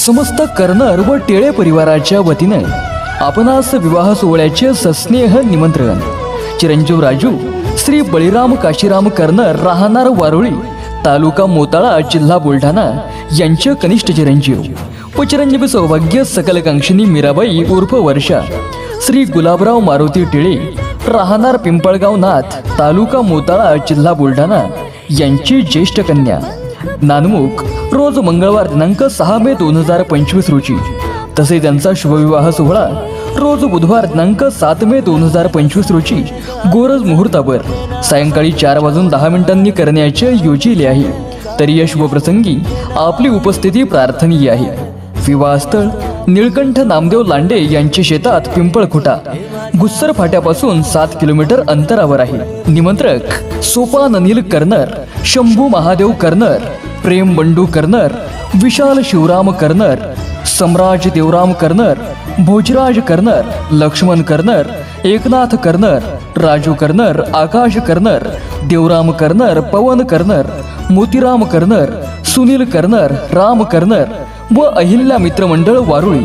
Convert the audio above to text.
समस्त कर्नर व टेळे परिवाराच्या वतीने आपणास विवाह सोहळ्याचे सस्नेह निमंत्रण. चिरंजीव राजू श्री बळीराम काशीराम कर्नर, राहणार वारुळी, तालुका मोताळा, जिल्हा बुलढाणा यांचे कनिष्ठ चिरंजीव व चिरंजीवी सौभाग्य सकलकांक्षिणी मीराबाई उर्फ वर्षा श्री गुलाबराव मारुती टिळे, राहणार पिंपळगाव नाथ, तालुका मोताळा, जिल्हा बुलढाणा यांची ज्येष्ठ कन्या. नानमुख रोज मंगळवार दिनांक 6 मे 2025 रोजी. तसे त्यांचा शुभविवाह सोहळा रोज बुधवार दिनांक 7 मे 2025 रोजी गोरज मुहूर्तावर सायंकाळी 4:10 करण्याचे योजिले आहे. तरी या शुभप्रसंगी आपली उपस्थिती प्रार्थनीय आहे. विवाहस्थळ निळकंठ नामदेव लांडे यांचे शेतात पिंपळखुटा, गुस्सर फाट्यापासून 7 किलोमीटर अंतरावर आहे. निमंत्रक सोपान अनिल कर्नर, शंभू महादेव कर्नर, प्रेम बंडू कर्नर, विशाल शिवराम कर्नर, सम्राज देवराम कर्नर, भोजराज कर्नर, लक्ष्मण कर्नर, एकनाथ कर्नर, राजू कर्नर, आकाश कर्नर, देवराम कर्नर, पवन कर्नर, मोतीराम कर्नर, सुनील कर्नर, राम कर्नर व अहिल्या मित्रमंडळ वारुळी